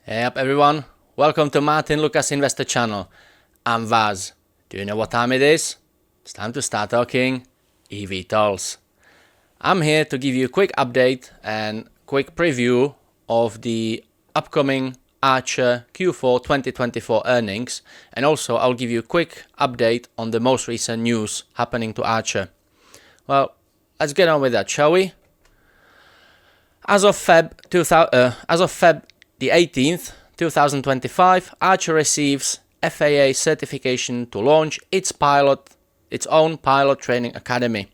Hey up everyone, welcome to Martyn Lucas Investor Channel. I'm Vaz. Do you know what time it is? It's time to start talking eVTOLs. I'm here to give you a quick update and quick preview of the upcoming Archer Q4 2024 earnings, and also I'll give you a quick update on the most recent news happening to Archer. Well, let's get on with that, shall we? As of Feb the 18th, 2025, Archer receives FAA certification to launch its own pilot training academy.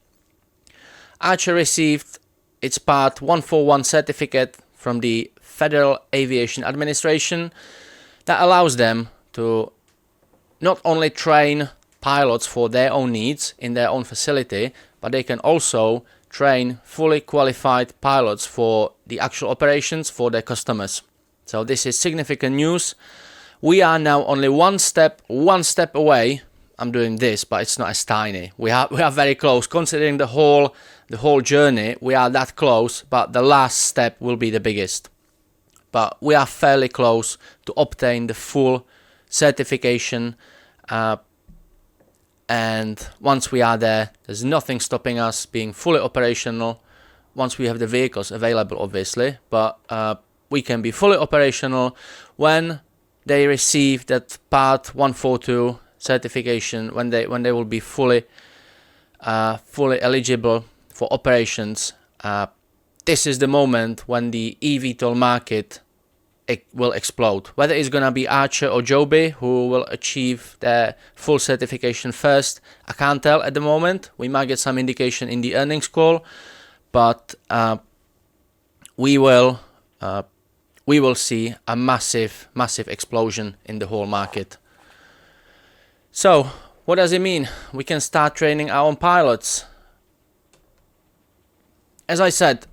Archer received its Part 141 certificate from the Federal Aviation Administration that allows them to not only train pilots for their own needs in their own facility, but they can also train fully qualified pilots for the actual operations for their customers. So this is significant news. We are now only one step away. I'm doing this, but it's not as tiny. We are very close. Considering the whole journey, we are that close, but the last step will be the biggest. But we are fairly close to obtain the full certification. And once we are there, there's nothing stopping us being fully operational once we have the vehicles available, obviously. But we can be fully operational when they receive that Part 142 certification, when they will be fully eligible for operations. This is the moment when the eVTOL market will explode. Whether it's gonna be Archer or Joby who will achieve their full certification first, I can't tell at the moment. We might get some indication in the earnings call, but we will see a massive explosion in the whole market. So what does it mean? We can start training our own pilots. As I said,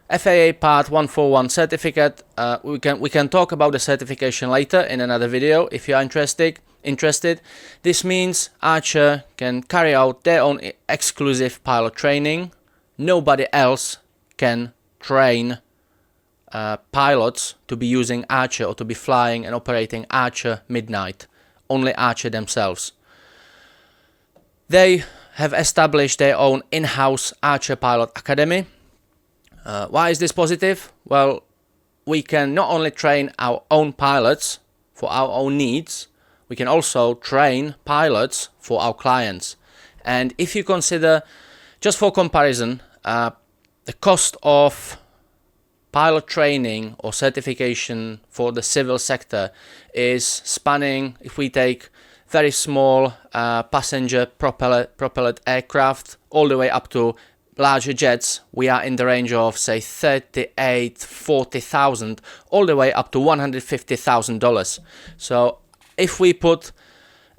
FAA Part 141 certificate. We can talk about the certification later in another video if you are interested. This means Archer can carry out their own exclusive pilot training. Nobody else can train pilots to be using Archer or to be flying and operating Archer Midnight. Only Archer themselves. They have established their own in-house Archer Pilot Academy. Why is this positive? Well, we can not only train our own pilots for our own needs, we can also train pilots for our clients. And if you consider, just for comparison, the cost of pilot training or certification for the civil sector is spanning, if we take very small passenger propellant aircraft all the way up to larger jets, we are in the range of say 40,000, all the way up to $150,000. So if we put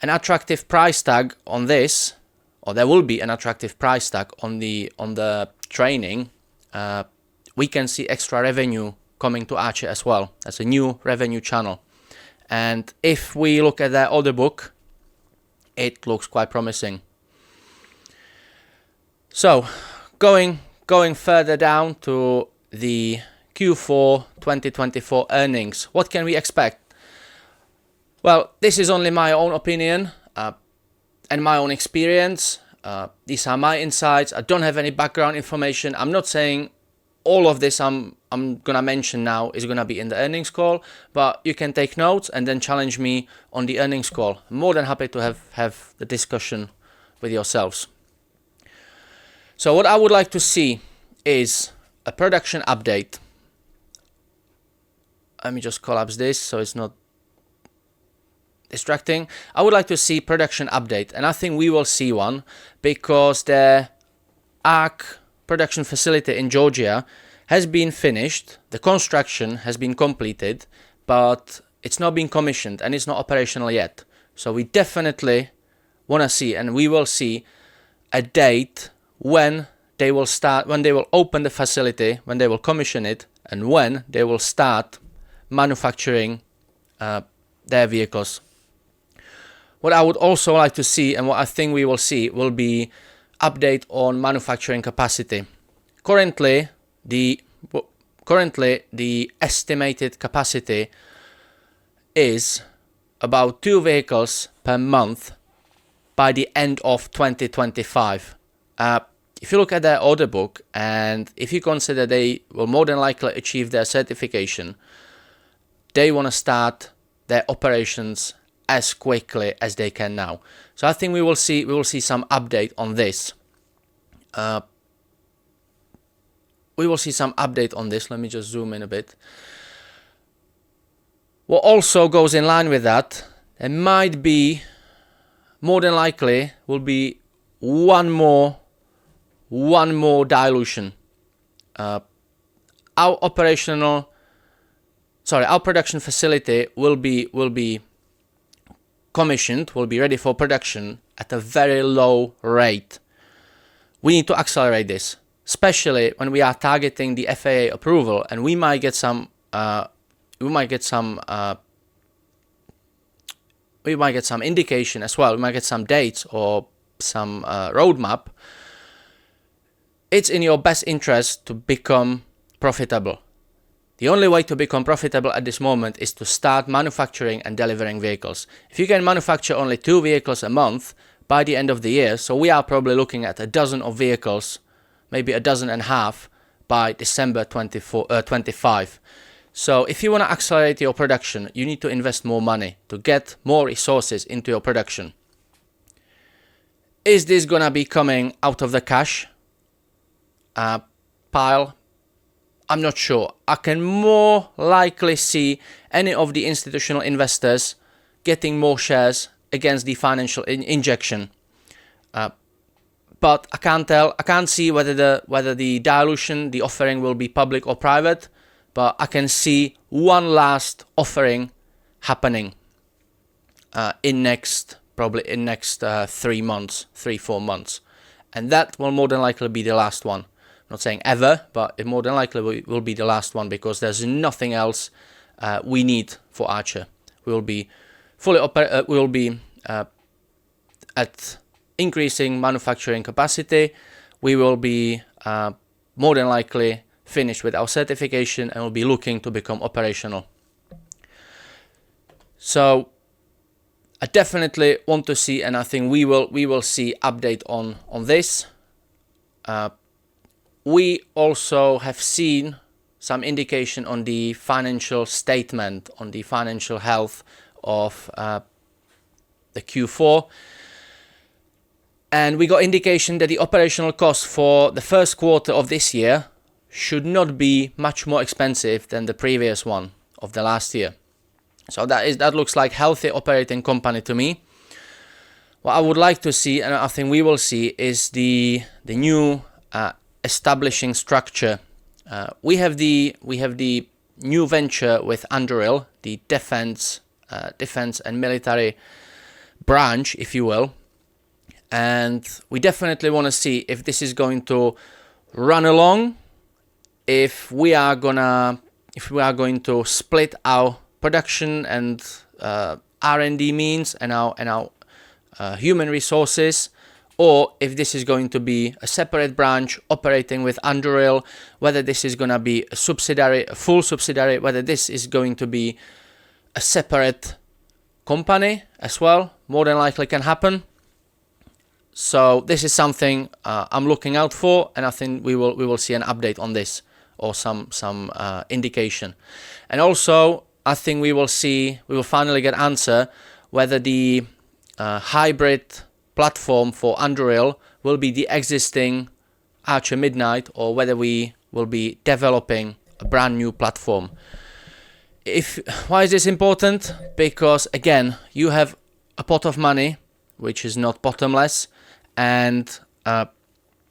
an attractive price tag on this, or there will be an attractive price tag on the training, we can see extra revenue coming to Archer as well as a new revenue channel. And if we look at their order book, it looks quite promising. So going further down to the Q4 2024 earnings, what can we expect? Well, this is only my own opinion and my own experience. These are my insights. I don't have any background information. I'm not saying all of this I'm gonna mention now is gonna be in the earnings call, but you can take notes and then challenge me on the earnings call. I'm more than happy to have the discussion with yourselves. So what I would like to see is a production update. Let me just collapse this so it's not distracting. I would like to see production update, and I think we will see one because the ARC production facility in Georgia has been finished. The construction has been completed, but it's not been commissioned and it's not operational yet. So we definitely want to see, and we will see a date when they will start, when they will open the facility, when they will commission it, and when they will start manufacturing their vehicles. What I would also like to see, and what I think we will see, will be update on manufacturing capacity. Currently, currently the estimated capacity is about 2 vehicles per month by the end of 2025. If you look at their order book, and if you consider they will more than likely achieve their certification, they want to start their operations as quickly as they can now. So I think we will see some update on this. We will see some update on this. Let me just zoom in a bit. What also goes in line with that, there might be, more than likely, will be one more dilution. Our production facility will be commissioned, will be ready for production at a very low rate. We need to accelerate this, especially when we are targeting the FAA approval, and we might get some indication as well. We might get some dates or some roadmap. It's in your best interest to become profitable. The only way to become profitable at this moment is to start manufacturing and delivering vehicles. If you can manufacture only 2 vehicles a month by the end of the year, so we are probably looking at a dozen of vehicles, maybe a dozen and a half by December 25. So if you want to accelerate your production, you need to invest more money to get more resources into your production. Is this gonna be coming out of the cash pile? I'm not sure. I can more likely see any of the institutional investors getting more shares against the financial injection. But I can't tell. I can't see whether the dilution, the offering will be public or private. But I can see one last offering happening probably in next 3 months, 3-4 months, and that will more than likely be the last one. I'm not saying ever, but it more than likely will be the last one, because there's nothing else we need for Archer. We will be at increasing manufacturing capacity. We will be more than likely finished with our certification, and will be looking to become operational. So I definitely want to see, and I think we will see update on this. We also have seen some indication on the financial statement, on the financial health of the Q4. And we got indication that the operational cost for the first quarter of this year should not be much more expensive than the previous one of the last year. So that looks like healthy operating company to me. What I would like to see, and I think we will see, is the new establishing structure. We have the new venture with Anduril, the defense and military branch, if you will, and we definitely want to see if this is going to run along, if we are going to split our production and R&D means and our human resources, or if this is going to be a separate branch operating with Anduril, whether this is going to be a subsidiary, a full subsidiary, whether this is going to be a separate company as well, more than likely can happen. So this is something I'm looking out for, and I think we will see an update on this, or some indication. And also I think we will finally get answer whether the hybrid platform for Anduril will be the existing Archer Midnight, or whether we will be developing a brand new platform. Why is this important? Because again, you have a pot of money which is not bottomless, and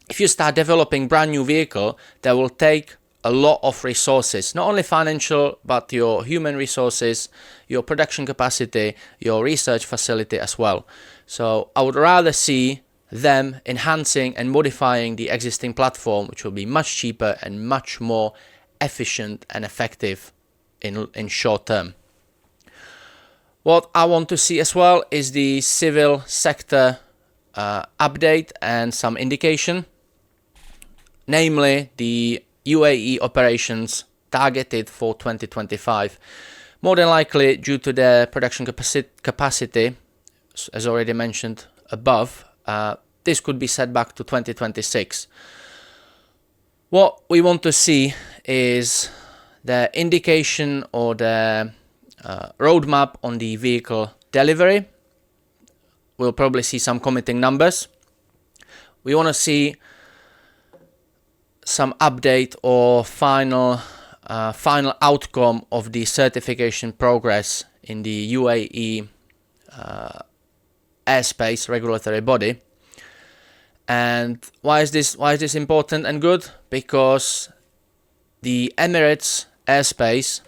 if you start developing brand new vehicle, that will take a lot of resources, not only financial, but your human resources, your production capacity, your research facility as well. So I would rather see them enhancing and modifying the existing platform, which will be much cheaper and much more efficient and effective in short term. What I want to see as well is the civil sector update and some indication, namely the UAE operations targeted for 2025. More than likely, due to the production capacity, as already mentioned above, this could be set back to 2026. What we want to see is the indication or the roadmap on the vehicle delivery. We'll probably see some committing numbers. We want to see some update or final outcome of the certification progress in the UAE airspace regulatory body. And why is this important and good? Because the Emirates airspace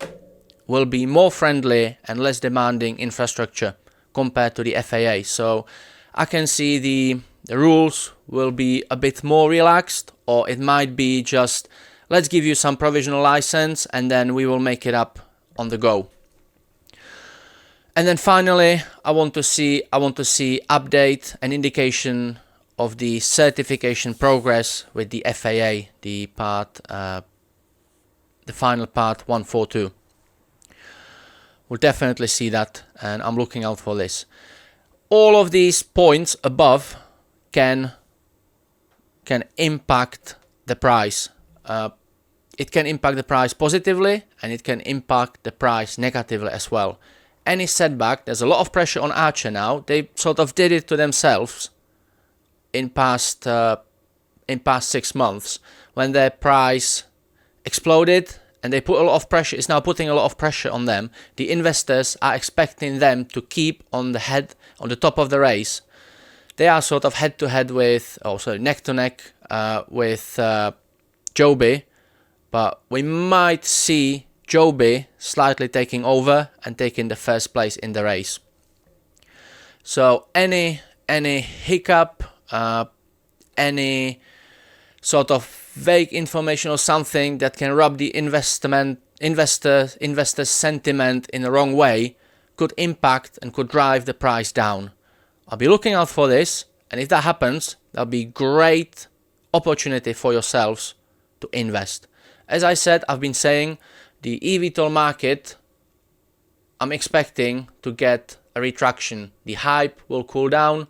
will be more friendly and less demanding infrastructure compared to the FAA. So I can see the rules will be a bit more relaxed, or it might be just, let's give you some provisional license and then we will make it up on the go. And then finally, I want to see update and indication of the certification progress with the FAA, the final part 142. We'll definitely see that, and I'm looking out for this. All of these points above can impact the price. It can impact the price positively, and it can impact the price negatively as well. Any setback, there's a lot of pressure on Archer now. They sort of did it to themselves in past 6 months when their price exploded, and they put a lot of pressure. It's now putting a lot of pressure on them. The investors are expecting them to keep on the top of the race. They are sort of neck to neck with Joby, but we might see Joby slightly taking over and taking the first place in the race. So any hiccup, any sort of vague information or something that can rub the investor sentiment in the wrong way could impact and could drive the price down. I'll be looking out for this, and if that happens, that'll be great opportunity for yourselves to invest. As I said, I've been saying the eVTOL market, I'm expecting to get a retraction. The hype will cool down.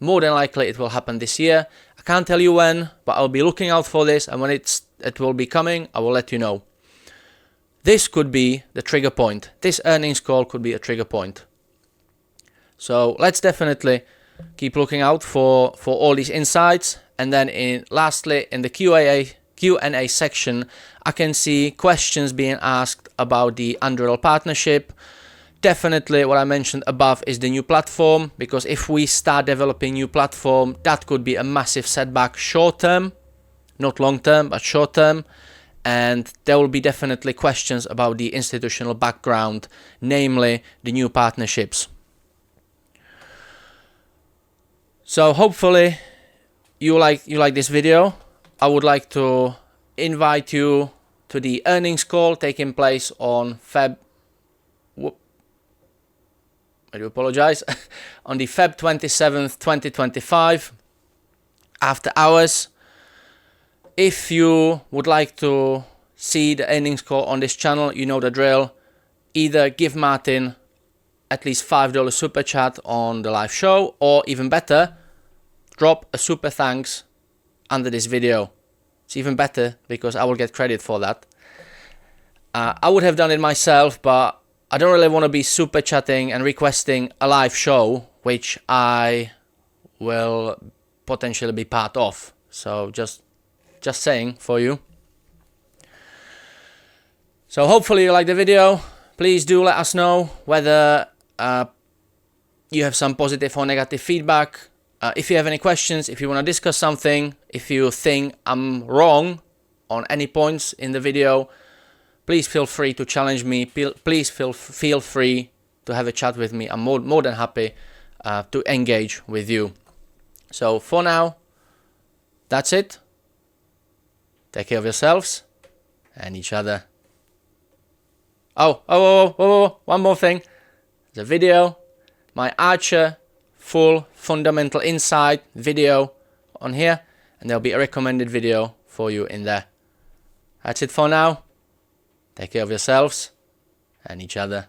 More than likely it will happen this year. I can't tell you when, but I'll be looking out for this, and when it will be coming, I will let you know. This could be the trigger point. This earnings call could be a trigger point. So let's definitely keep looking out for all these insights. And then lastly, in the Q&A section, I can see questions being asked about the Anduril partnership. Definitely what I mentioned above is the new platform, because if we start developing new platform, that could be a massive setback short term, not long term, but short term. And there will be definitely questions about the institutional background, namely the new partnerships. So hopefully you like this video. I would like to invite you to the earnings call taking place on I do apologize, on the Feb 27th, 2025, after hours. If you would like to see the earnings call on this channel, you know the drill. Either give Martyn at least $5 super chat on the live show, or even better, drop a super thanks under this video. It's even better because I will get credit for that. I would have done it myself, but I don't really want to be super chatting and requesting a live show, which I will potentially be part of. So just saying for you. So hopefully you like the video. Please do let us know whether you have some positive or negative feedback. If you have any questions, if you want to discuss something, if you think I'm wrong on any points in the video, please feel free to challenge me. Please feel free to have a chat with me. I'm more than happy to engage with you. So for now, that's it. Take care of yourselves and each other. Oh, one more thing. The video, my Archer full fundamental insight video on here, and there'll be a recommended video for you in there. That's it for now. Take care of yourselves and each other.